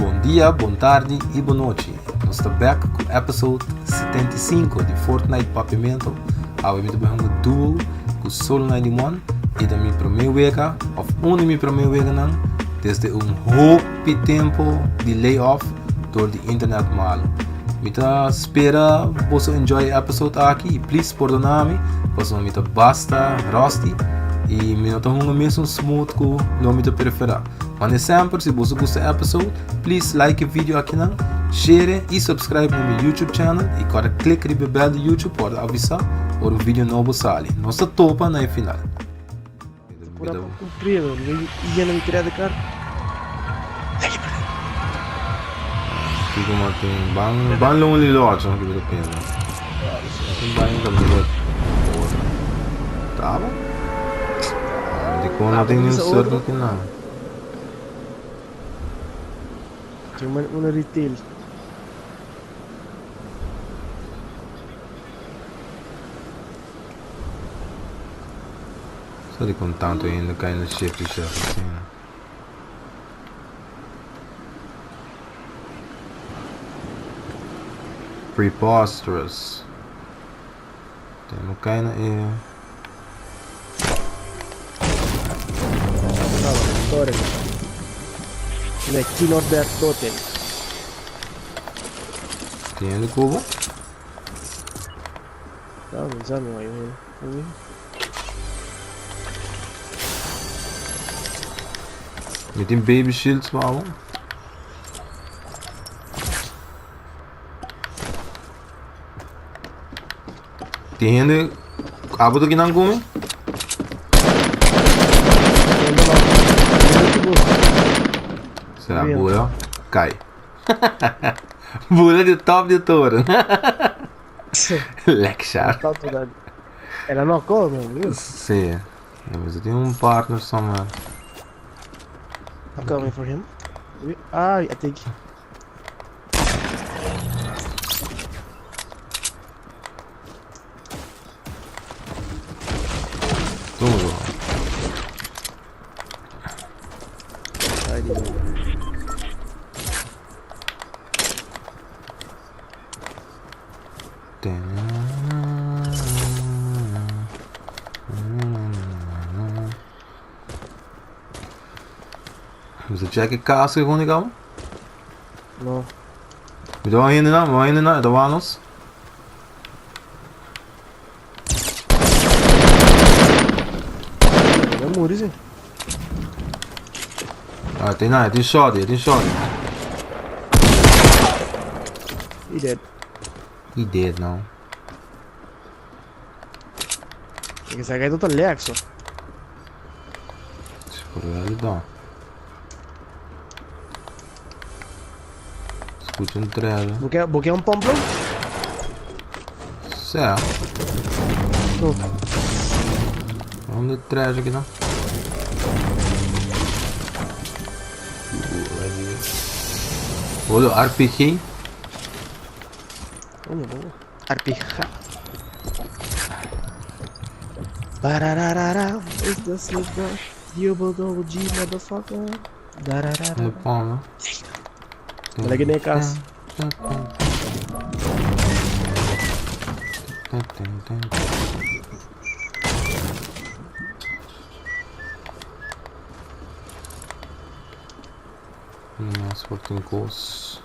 Bom dia, boa tarde e boa noite. Nós estamos back com o episódio 75 de Fortnite Pavimento. Agora eu estou duo com o Sol 91 e da minha primeira vez, ou minha primeira vez não, desde pouco tempo de layoff door de internet malo. Mita espera você enjoy episode aqui. Please perdona-me, pois mita basta rusty e me nota mesmo smooth com não me prefere. Mas sempre se você gosta do episode, please like o vídeo aqui não, share e subscribe no meu YouTube channel e cada clique no bell do YouTube para avisar quando o vídeo novo sai. Nossa topa na final. Pura comprido, ia na vitória de carro. Tipo matin bang long lilo sa mga Pilipino. Bang kami lot. Tama? Hindi ko natin yung server ko na. Cuma una retail. So di kung tanto yung kain na shift siya. Preposterous. Temos kain na eh. Torre. Aqui Norbert Totem. Tem ele cubo? Tá, mas já não é eu. Met die baby shields bouwen. Die hende abo to ginang gumi? Será boa? Cai. Bula de top de touro. Lecture. Ela não come, viu? Sim. Mas eu tenho partner somewhere. I'm coming for him. I think. Tudo. Você check casca e vão ligar? Não. Me dá ainda não, dá vanos. É Muriz, hein? Ah, tem nada, tem shot. He dead. He dead now. Tem que sair do Lexo. Se por ele dá. Escuta um trailer. Porque é um pomplão? Certo. Vamos de trash aqui não. Olha o RPG. Vamos. RPG. Barararara. Is the slipper? You double G motherfucker. Dararara. No pão, né? Lagi na casa. Sporting course.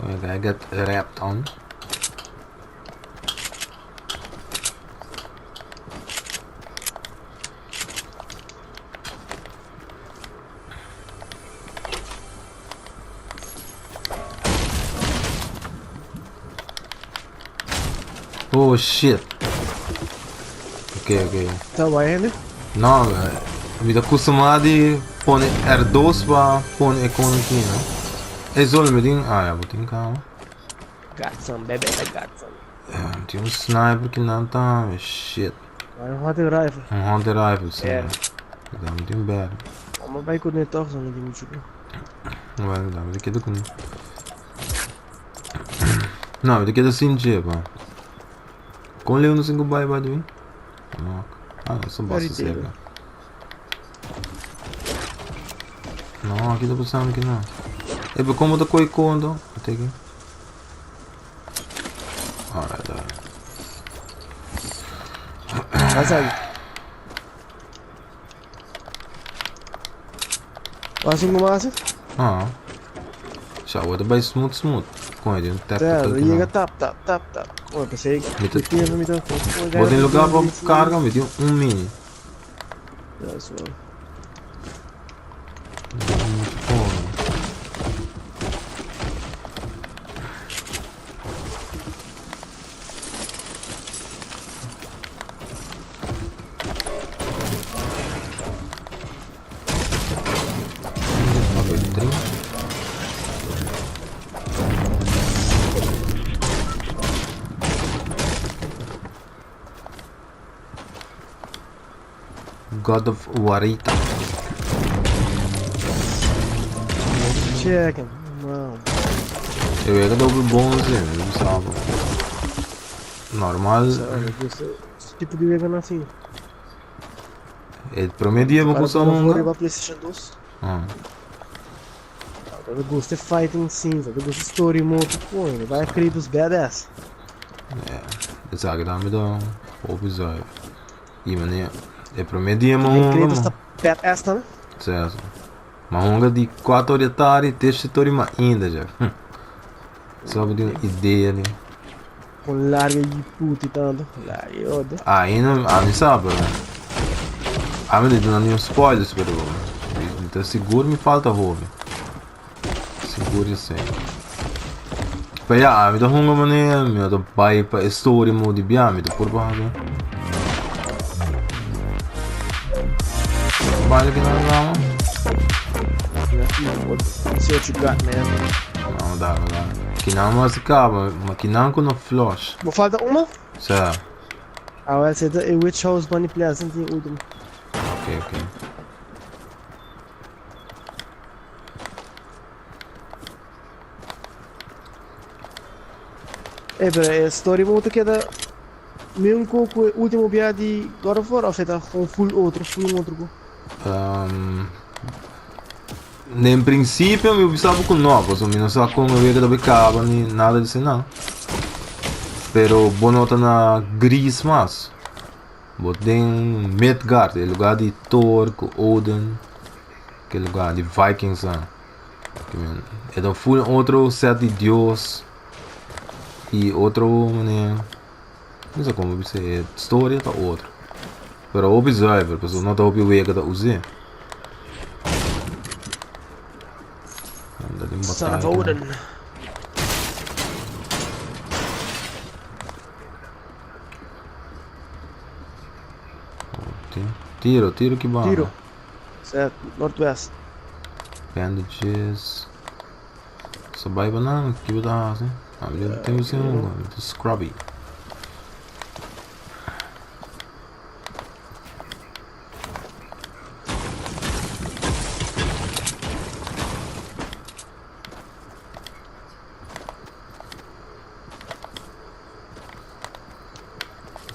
I get wrapped on. Oh shit. Ok. Tá bem, Não, eu estou acostumado a pôr R2 para pôr aqui, né? É só me dizer, eu vou ter calma. Gatson, bebê da Gatson. Tem sniper que não tá, shit. Vai Hunter Rifle. Hunter Rifle, sim. É. Dá muito bem. Mas vai conectar só no vídeo. Dá muito aqui do cunho. Não, daqui da Sinje, pá. Com Leon no 5 bye by the way. Não, só basta ser. Não, aqui tá passando aqui não. É para como da coi kondo. Até aqui. Alright, alright. Masagi. Masuk mo masuk? Ah. Siya, wala ba smooth? Kung hindi, tap Certo, aqui ia não. tap. Oh, pensei que Mito- tinha no mito. Bota em lugar para carga, me deu mini. That's all. God of Warita. Checking. Não. Eu ia double bonzinho, não sabe. Normal. Esse tipo de Vega assim. É para mim dia, mas Para com fora um. para PlayStation 2. Ah. Eu gosto de fighting scenes, eu gosto de story mode, pô, ele vai criar dos badass. Det säkert han vill ha episódio. E mano, é para mim dia, mas Ele cria dos um. badass, né? Certo. Mas um de 4 horas da tarde, teste story mas ainda já. Só de uma ideia ali. Com larga de puta e tanto. Larga e oda. Ainda, não sabe, né? Ah, mas não nenhum spoiler, pero. Então seguro me falta roubo. Seguro isso aí. Mas ja, me dá uma maneira, me dá pai para story mode bem, me dá por baixo. Vale que não dá, See what you got, man. não dá. Que não mais acaba, mas que não com o flash. Vou falta uma? Certo. Ah, vai ser da Witch House Bunny Pleasant em último. Ok. Pero é story mode que é da mesmo com o último dia de God of War, ou seja, com full outro. Em princípio, eu pensava com novos, não sei como eu ia acaba nem nada disso não. Pero boa nota na Gris mas. Botei Midgard, é lugar de Thor, com Odin, que é lugar de Vikings lá. É um full outro set de Deus e outro maneira. Não sei como você é história tá outro. Pero o episódio, pessoal, não tá o que da usei. Son of Odin. Tiro que bom. Tiro. Certo, Northwest. Bandages. Só vai banana que vai dar assim. Ah, temos um scrubby.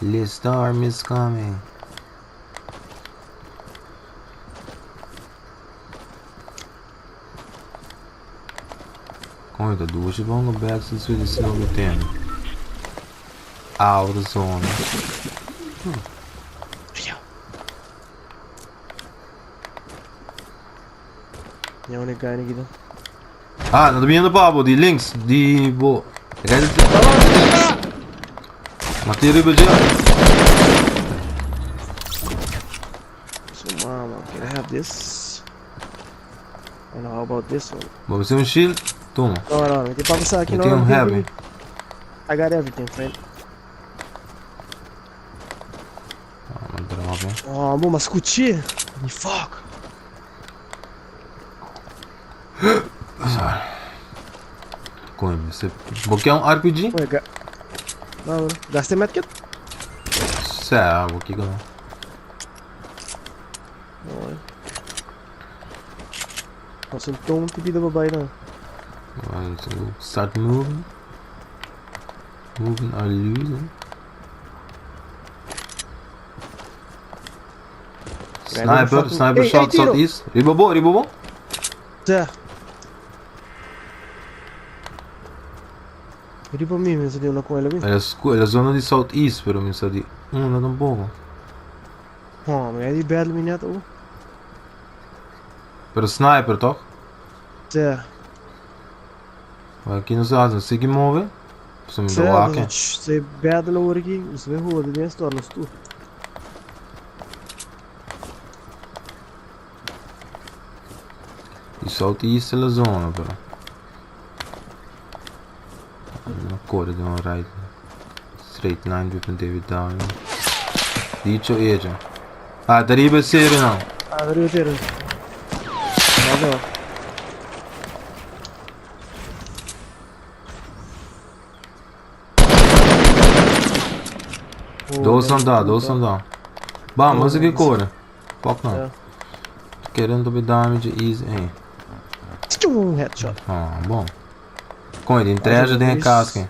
The storm is coming. Coita, duas vão no back se você não tem. Out of zone. É a única guy aqui. Ah, não tô vendo pabo de links de bo. Matei riba já. So mama, can I have this? And how about this one? Vamos ser shield. Toma. No, tem pra passar aqui Eu não. tenho não tem heavy. pra mim. I got everything, friend. Ah, uma droga. Oh, bom, mas cutia? Me fuck. Como você. Porque é um RPG? Ué, não, gastei medkit? Sério, o que não? Não, nossa, então não tem vida babai não. Start moving. Moving or losing. Sniper Ei, shot tiro. southeast. Ribobo. Tá. Pedi pra mim, mas eu não com ela bem. Ela zona de Southeast, pero mi sa di. Não um pouco. Mas é de belo minhata. Pero sniper, toch? Tá. Aqui nos Estados Unidos, se move. Você me dá o Tá, aqui. você belo lá hora aqui. Você vai roda dentro, torna tu. E Southeast é a zona, pero. Uma cor de uma right. Straight line, we can David down. Dicho ella. Ah, deriva sério não. Ah, deve ter. Mas ó. Dois não dá. Vamos aqui cor. Fuck não. Querendo me damage easy, hein? Um headshot. Ah, bom. Com ele, entrega tem a casca.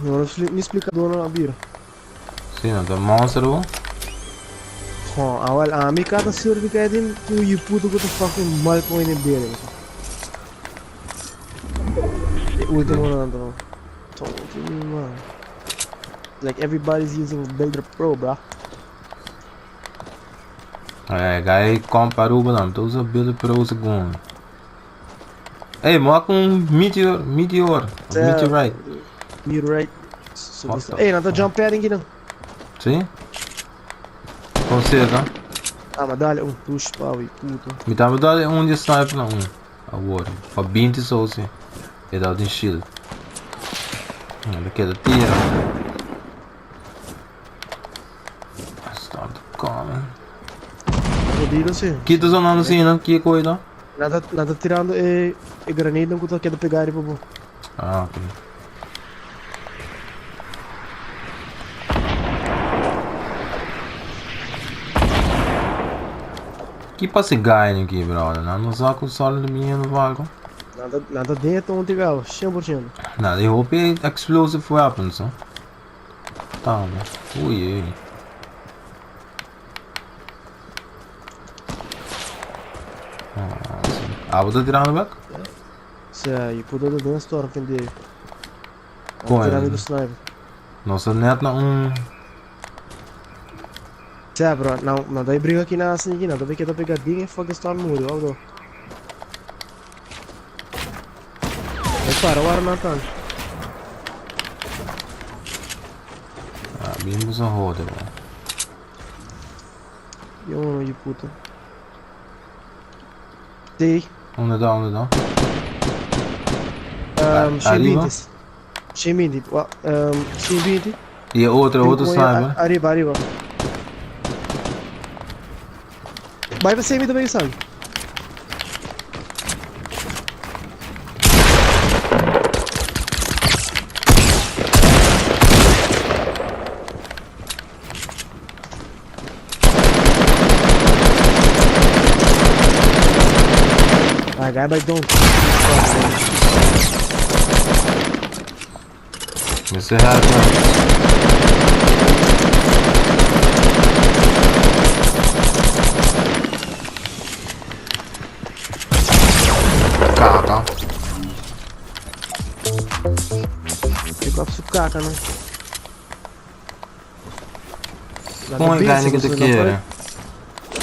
Não me explica dona na bira. Sim, não, tá monstro. Awal ami kata surdi kaya din tu you puto ko to fucking mal ko in bere. Último na to. Like everybody's using Builder Pro, bro. É, guy comparou não, tu usa Builder Pro segundo. Ei, moa com Meteorite. Meteorite. Ei, não tá jump padding aqui não. Sim? Conserta. Ah, mas dá-lhe push pau e puto. Me dá de sniper não. Agora, para 20 só assim. E dá de shield. Olha que tira. Start coming. Jodido assim. Que tu zonando assim, não? Que coisa? Nada tirando e granada não custa queda pegar e bobo. Ah, ok. Que passe ganho aqui, brother? Não usar com o solo do menino vago. Nada dentro onde legal, 100%. Nada, eu hope explosive weapons, não? Tá, né? Ui, ah, vou tirando back? Se aí, puto do dance storm que dele. Com Tirando ele. do sniper. Nossa net não Se bro, não dá briga aqui na assim aqui, não. Dá que tá pegadinha e foda storm muro, ó, bro. Para o ar não tá. Ah, vimos a roda, bro. E um de puta. Sei. Onde dá? Arriba. Shimindi. Shimindi. E outro sniper. Arriba. Vai você me também, sabe? Guy by don't. Você errado, Caca. Ficou a sucaca, né? Põe carne que tu queira.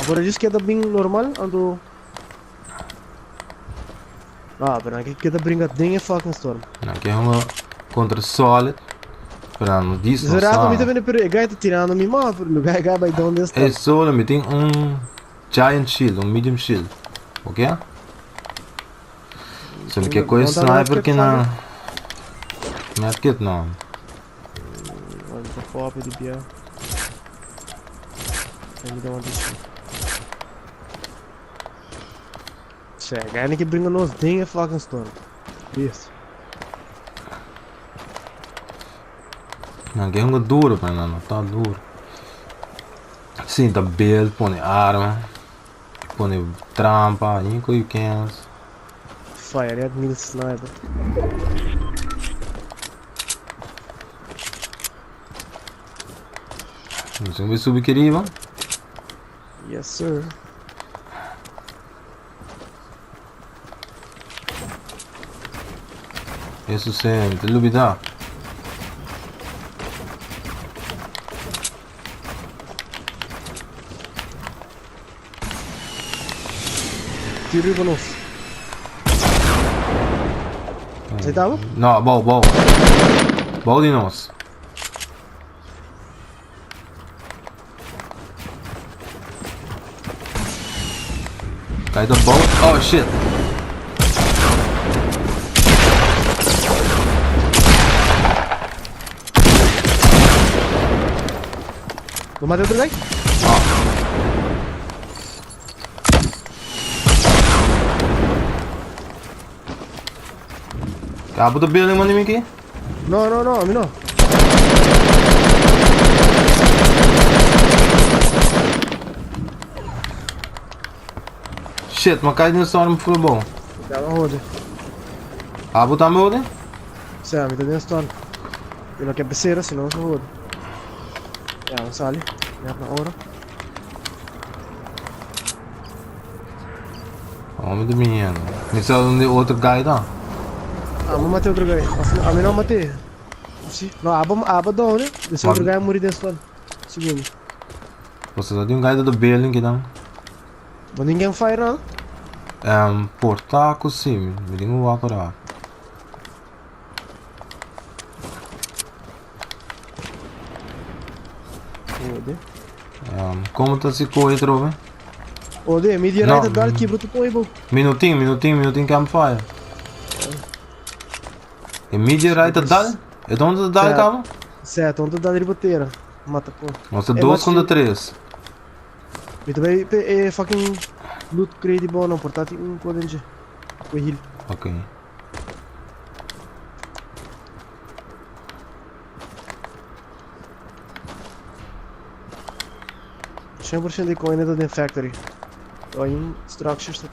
Agora diz que é da bem normal, ando. Ah, pero aqui que da brincadeira é fucking storm. Aqui é uma contra solid. Para não disso. Zerado, me também pero guy tá tirando me mal, pero guy vai dar onde está. É solo, me tem giant shield, medium shield. Ok? Se me quer coisa sniper que não. Medkit não. Olha, tá pop de pia. Me dá uma dica. Guy que brinca nos ding é fucking storm. Isso. Não, que é um duro, mas não tá duro. Sim, tá belo, põe arma, põe trampa, inco you can. Fire, mil sniper. Você vai subir aqui, mano? Yes, sir. É suficiente. Lubida. Tiro e bonus. Você tava? Não, bom. Bom de nós. Cai do bom. Oh shit. Vou matar outro guy? Cabo do building, mano, aqui. Não, a mim não. Shit, mas cai nesse storm foi bom. Dá uma roda. Cabo tá meu, né? Você me tá dentro da história. Eu não quero peceira, senão eu sou roda. Vamos ali. Já na hora. Homem do menino. Esse é onde outro guy tá. Ah, vou matar outro guy. A mim não matei. Sim. Não, aba dá, né? Esse outro guy morri dentro da história. Segundo. Você só tem um guy do building que não. Mas ninguém fire não. Portaco sim, me diga o aparato. Ode. Como tá se corre, trove? Ode, me direita dá aqui, bruto põe, bom. Minutinho campfire. E mídia right dá? É de onde dá, calma? Certo, onde dá de boteira. Mata, pô. Nossa, 2 contra 3. E também é fucking loot crate bom, não, portátil um codente. Com heal. Ok. Cem% de coin dentro da factory. Ou em structures.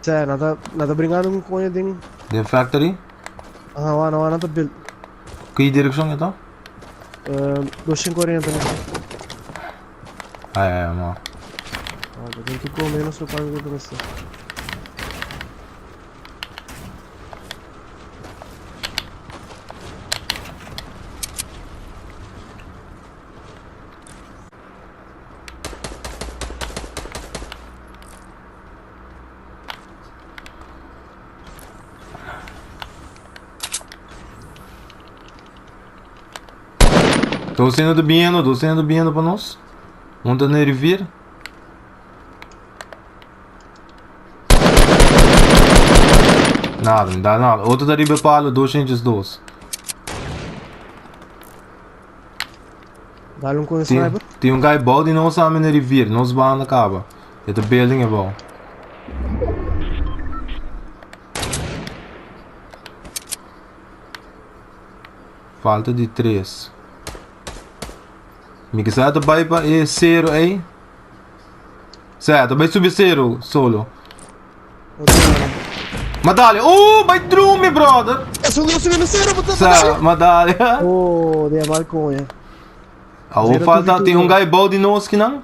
Certo, nada brincando com coin dentro. The factory? Ah, não, nada build. Que direção é tá? 240, né? Mano. Ah, eu tenho que comer no seu pai do começo. Tô sendo bem para nós. Onde na revir? Nada, não dá nada. Outro da riba palo, 202. Dá-lhe com o sniper. Tem um guy bom e não sabe na revir, não se vai na caba. E the building é bom. Falta de 3. Me quiser vai para é 0 aí. Certo, vai subir 0 solo. Medalha! Oh, vai drume, brother! Eu sou no céu, botar Certo, medalha! Oh, de balconha. Ah, o falta tem um guy bom de nós que não?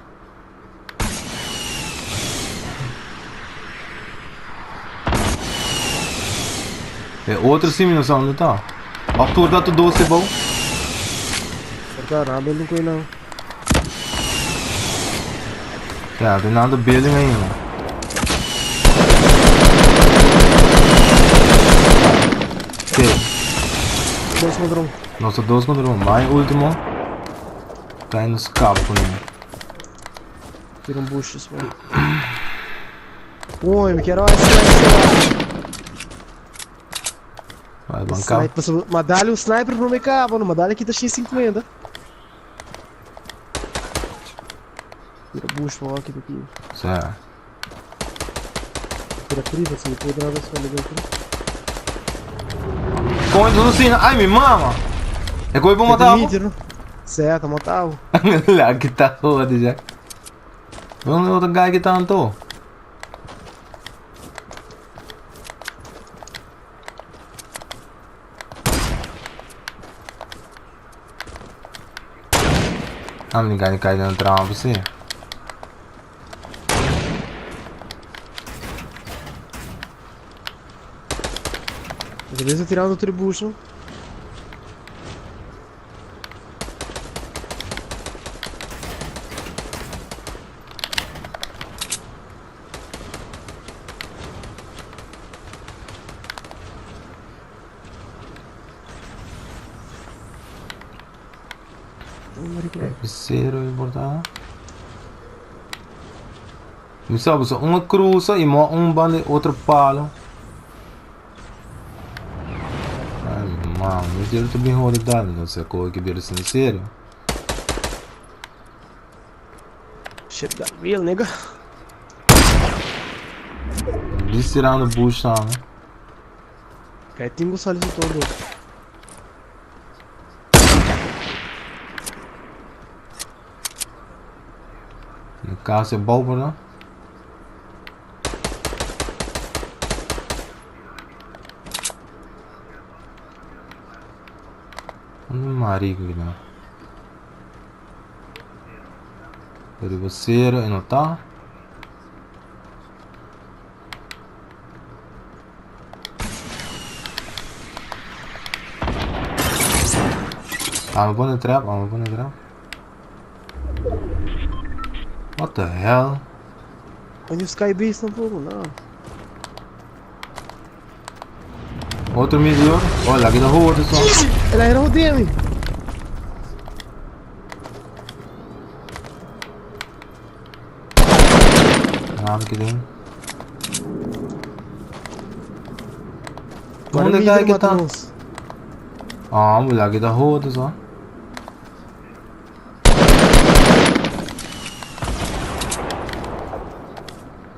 É outro sim, não sabe onde tá. Arthur dá tudo doce bom. Caramba, ele não coi não. Tá, tem nada building ainda. Ok. 2 contra 1. Nossa, 2 contra 1. Mais último. Cai nos cabos com ele. Tira um bucho, isso, mano. Oi, me quero essa. Vai bancar. Medalha, o sniper não me cava, no medalha aqui tá X50. Tira bucho, ó, aqui daqui. Certo. Tira priva, se ele pôr nada, se vai levar aqui. Com ele assim, ai me mama! É coisa pra matar o. Certo, matar o. Lá que tá foda já. Vamos ver outro guy que tá andando. Ah, ninguém cai dentro da trama, você. Beleza, tirando o tributo. Terceiro importante. Mi sabe só uma cruza e um bande outro palo. Ai, mano, meu Deus, tô bem horrorizado, não sei qual é que vira sincero. Shit got real, nigga. Eles tirando o bush, né? Kaya tinggo sa alis todo. No caso é bobo, né? Marico, né? Para você, não tá? I'm gonna trap. What the hell? Onde o Sky Base não pouco, não. Outro meteor. Olha, aqui da rua, só. Ela era o DM. Aqui dentro. Agora Onde é que tá? Matheus. Ah, mulher, aqui da rua, só.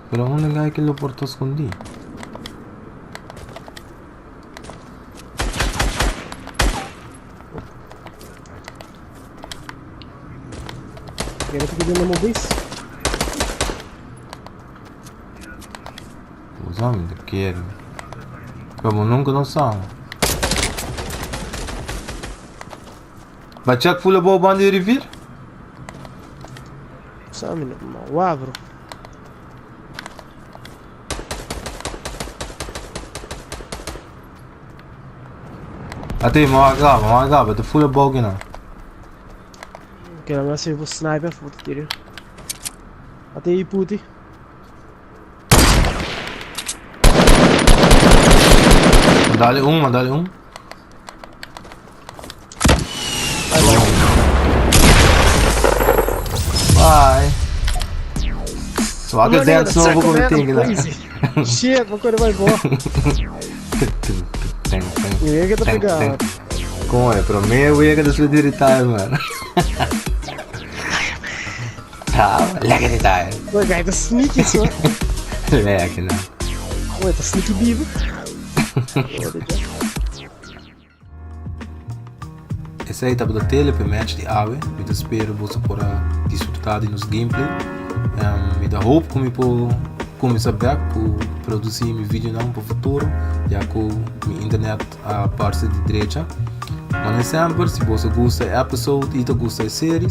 Pero onde é que ele portou escondido? Quero que eu dê uma vez. Os homens querem. Como nunca não são. Vai check full about bandi revir? Sabe, não. Uau, bro. Até magaba, tu full about que não. Quero mais ser o sniper, foda tiro. Até aí, puti. Dá-lhe um. Vai. Só que dentro senão eu vou cometer aqui lá. Chega, vou correr mais boa. Ninguém quer tá pegando. Como é? Para mim eu ia que da sua direita, mano. Tá, lega de tá. Ué, guy, tá sneaky só. Lega, não. Ué, tá sneaky vivo. Essa aí estava da tele para match de AWE. Me espero você por desfrutar de nos gameplay. Me dá hope como eu começar back por produzir meu vídeo não para o futuro, já com minha internet a parte de direita. Mas sempre, se você gosta do episode e gosta da série,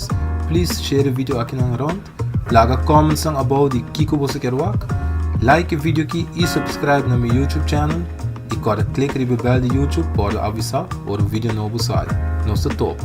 please share o vídeo aqui na round. Laga comments about de que você quer ver. Like o vídeo aqui e subscribe no meu YouTube channel. E clique no bell de YouTube para avisar quando o vídeo novo sai. Nossa topa.